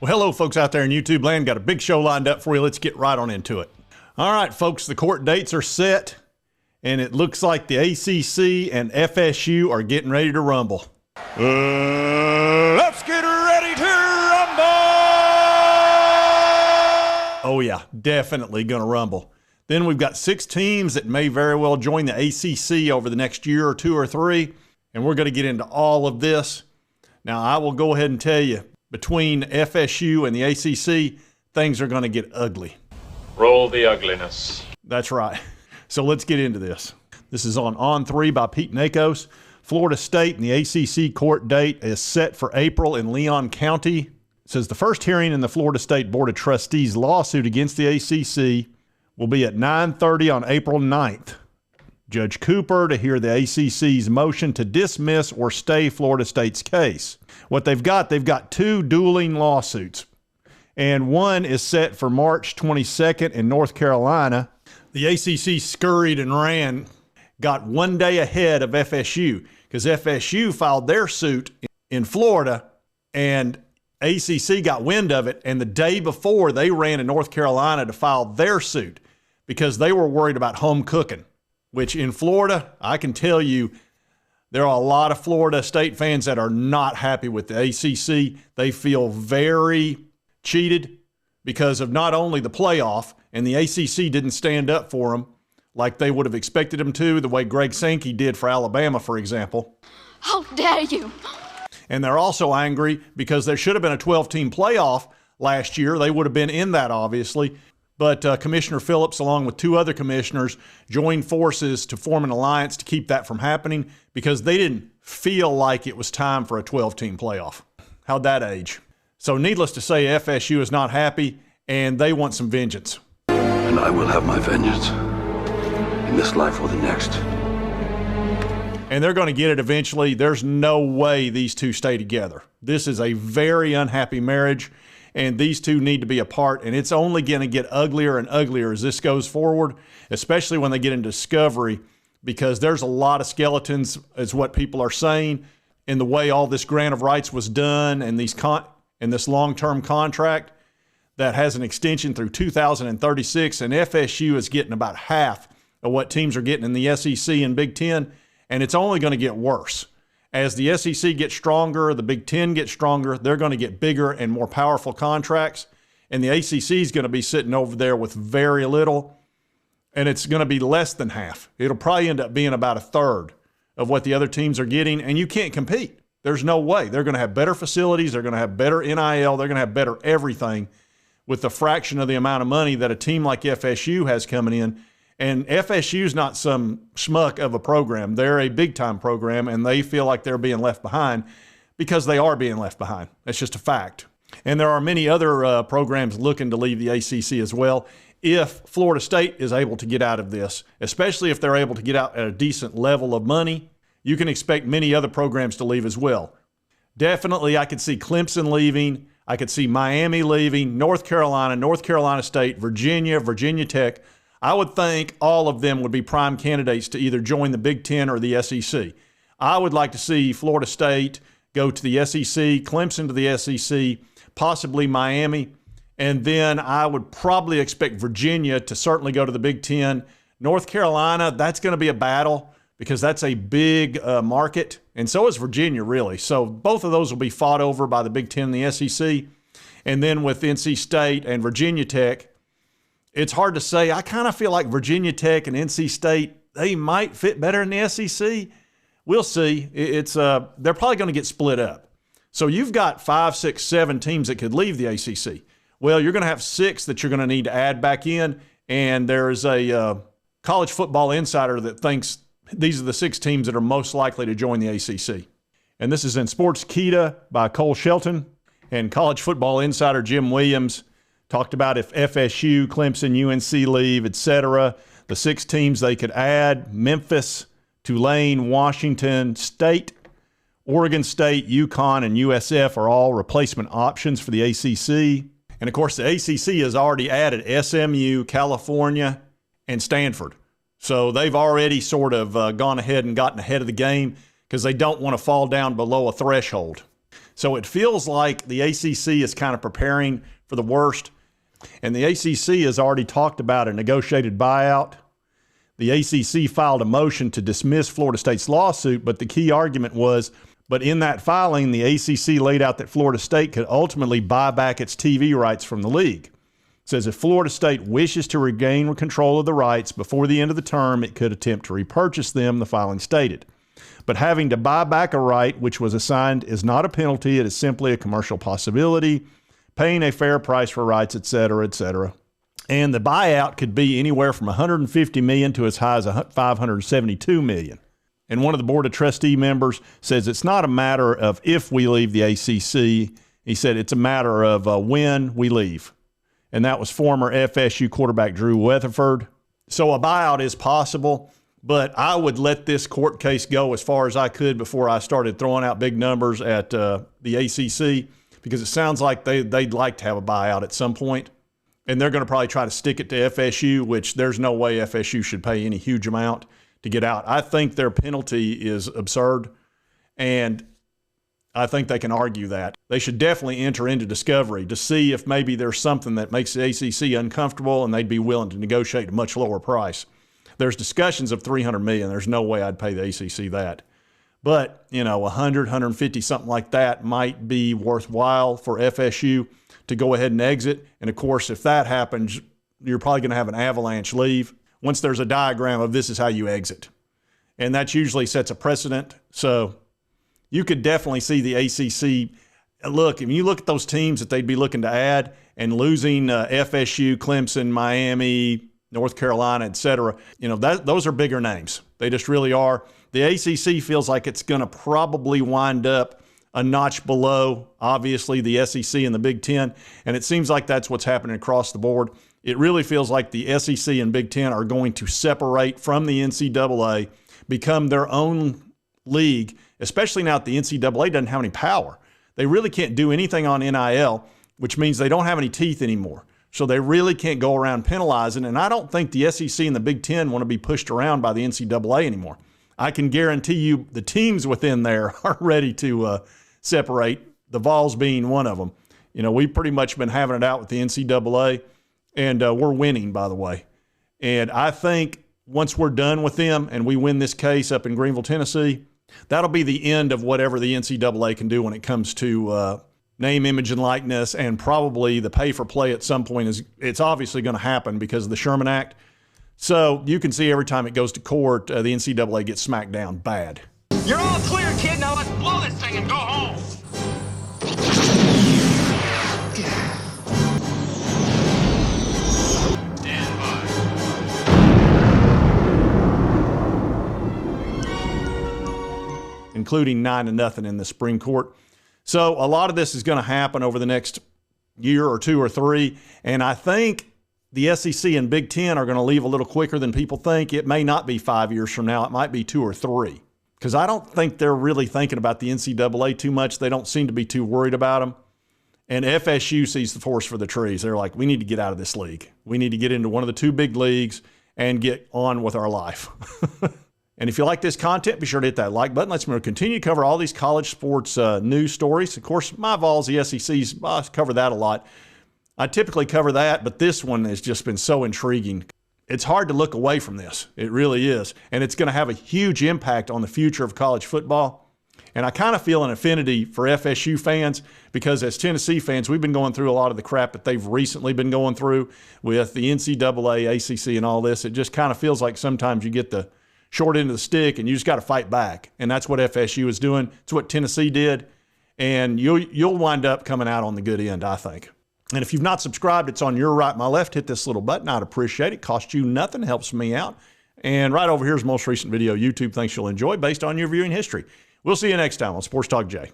Well, hello, folks out there in YouTube land. Got a big show lined up for you. Let's get right on into it. All right, folks, the court dates are set, and it looks like the ACC and FSU are getting ready to rumble. Let's get ready to rumble! Oh, yeah, definitely going to rumble. Then we've got 6 teams that may very well join the ACC over the next year or 2 or 3, and we're going to get into all of this. Now, I will go ahead and tell you, between FSU and the ACC, things are going to get ugly. Roll the ugliness. That's right. So let's get into this. This is on 3 by Pete Nakos. Florida State and the ACC court date is set for April in Leon County. It says the first hearing in the Florida State Board of Trustees lawsuit against the ACC will be at 9:30 on April 9th. Judge Cooper to hear the ACC's motion to dismiss or stay Florida State's case. What they've got 2 dueling lawsuits, and one is set for March 22nd in North Carolina. The ACC scurried and ran, got 1 day ahead of FSU, because FSU filed their suit in Florida, and ACC got wind of it, and the day before they ran in North Carolina to file their suit because they were worried about home cooking, which in Florida, I can tell you, there are a lot of Florida State fans that are not happy with the ACC. They feel very cheated because of not only the playoff, and the ACC didn't stand up for them like they would have expected them to, the way Greg Sankey did for Alabama, for example. How dare you! And they're also angry because there should have been a 12-team playoff last year. They would have been in that, obviously. But Commissioner Phillips, along with 2 other commissioners, joined forces to form an alliance to keep that from happening because they didn't feel like it was time for a 12-team playoff. How'd that age? So needless to say, FSU is not happy, and they want some vengeance. And I will have my vengeance in this life or the next. And they're going to get it eventually. There's no way these 2 stay together. This is a very unhappy marriage, and these 2 need to be apart, and it's only going to get uglier and uglier as this goes forward, especially when they get into discovery, because there's a lot of skeletons, is what people are saying, in the way all this grant of rights was done and this long-term contract that has an extension through 2036, and FSU is getting about half of what teams are getting in the SEC and Big Ten, and it's only going to get worse. As the SEC gets stronger, the Big Ten gets stronger, they're going to get bigger and more powerful contracts, and the ACC is going to be sitting over there with very little, and it's going to be less than half. It'll probably end up being about 1/3 of what the other teams are getting, and you can't compete. There's no way. They're going to have better facilities, they're going to have better NIL, they're going to have better everything with the fraction of the amount of money that a team like FSU has coming in. And FSU's not some schmuck of a program. They're a big-time program, and they feel like they're being left behind because they are being left behind. That's just a fact. And there are many other programs looking to leave the ACC as well if Florida State is able to get out of this, especially if they're able to get out at a decent level of money. You can expect many other programs to leave as well. Definitely, I could see Clemson leaving. I could see Miami leaving, North Carolina State, Virginia Tech. I would think all of them would be prime candidates to either join the Big Ten or the SEC. I would like to see Florida State go to the SEC, Clemson to the SEC, possibly Miami, and then I would probably expect Virginia to certainly go to the Big Ten. North Carolina, that's going to be a battle because that's a big market, and so is Virginia, really. So both of those will be fought over by the Big Ten and the SEC. And then with NC State and Virginia Tech, it's hard to say. I kind of feel like Virginia Tech and NC State, they might fit better in the SEC. We'll see. They're probably going to get split up. So you've got 5, 6, 7 teams that could leave the ACC. Well, you're going to have 6 that you're going to need to add back in, and there's a college football insider that thinks these are the 6 teams that are most likely to join the ACC. And this is in Sportskeeda by Cole Shelton, and college football insider Jim Williams talked about if FSU, Clemson, UNC leave, etc., the 6 teams they could add: Memphis, Tulane, Washington State, Oregon State, UConn, and USF are all replacement options for the ACC. And, of course, the ACC has already added SMU, California, and Stanford. So they've already sort of gone ahead and gotten ahead of the game because they don't want to fall down below a threshold. So it feels like the ACC is kind of preparing for the worst. And the ACC has already talked about a negotiated buyout. The ACC filed a motion to dismiss Florida State's lawsuit, but the key argument was, but in that filing, the ACC laid out that Florida State could ultimately buy back its TV rights from the league. It says if Florida State wishes to regain control of the rights before the end of the term, it could attempt to repurchase them, the filing stated. But having to buy back a right which was assigned is not a penalty. It is simply a commercial possibility, paying a fair price for rights, et cetera, et cetera. And the buyout could be anywhere from $150 million to as high as $572 million. And one of the Board of Trustee members says it's not a matter of if we leave the ACC. He said it's a matter of when we leave. And that was former FSU quarterback Drew Weatherford. So a buyout is possible, but I would let this court case go as far as I could before I started throwing out big numbers at the ACC, because it sounds like they'd like to have a buyout at some point. And they're going to probably try to stick it to FSU, which there's no way FSU should pay any huge amount to get out. I think their penalty is absurd, and I think they can argue that. They should definitely enter into discovery to see if maybe there's something that makes the ACC uncomfortable and they'd be willing to negotiate a much lower price. There's discussions of $300 million. There's no way I'd pay the ACC that. But, 100, 150, something like that might be worthwhile for FSU to go ahead and exit. And, of course, if that happens, you're probably going to have an avalanche leave once there's a diagram of this is how you exit. And that usually sets a precedent. So you could definitely see the ACC. Look, if you look at those teams that they'd be looking to add and losing FSU, Clemson, Miami, North Carolina, et cetera, those are bigger names. They just really are. The ACC feels like it's going to probably wind up a notch below, obviously, the SEC and the Big Ten, and it seems like that's what's happening across the board. It really feels like the SEC and Big Ten are going to separate from the NCAA, become their own league, especially now that the NCAA doesn't have any power. They really can't do anything on NIL, which means they don't have any teeth anymore. So they really can't go around penalizing, and I don't think the SEC and the Big Ten want to be pushed around by the NCAA anymore. I can guarantee you the teams within there are ready to separate, the Vols being one of them. We've pretty much been having it out with the NCAA, and we're winning, by the way. And I think once we're done with them and we win this case up in Greenville, Tennessee, that'll be the end of whatever the NCAA can do when it comes to name, image, and likeness, and probably the pay for play at some point it's obviously going to happen because of the Sherman Act. So you can see every time it goes to court, the NCAA gets smacked down bad. You're all clear, kid. Now let's blow this thing and go home. Stand by. Including 9-0 in the Supreme Court. So a lot of this is going to happen over the next year or two or three, and I think the SEC and Big Ten are going to leave a little quicker than people think. It may not be 5 years from now. It might be 2 or 3, because I don't think they're really thinking about the NCAA too much. They don't seem to be too worried about them. And FSU sees the forest for the trees. They're like, we need to get out of this league. We need to get into one of the 2 big leagues and get on with our life. And if you like this content, be sure to hit that like button. Let's continue to cover all these college sports news stories. Of course, my Vols, the SEC's, I cover that a lot. I typically cover that, but this one has just been so intriguing. It's hard to look away from this. It really is. And it's going to have a huge impact on the future of college football. And I kind of feel an affinity for FSU fans because as Tennessee fans, we've been going through a lot of the crap that they've recently been going through with the NCAA, ACC, and all this. It just kind of feels like sometimes you get the short end of the stick and you just got to fight back. And that's what FSU is doing. It's what Tennessee did. And you'll wind up coming out on the good end, I think. And if you've not subscribed, it's on your right, my left. Hit this little button. I'd appreciate it. Costs you nothing. Helps me out. And right over here is the most recent video YouTube thinks you'll enjoy based on your viewing history. We'll see you next time on Sports Talk Jay.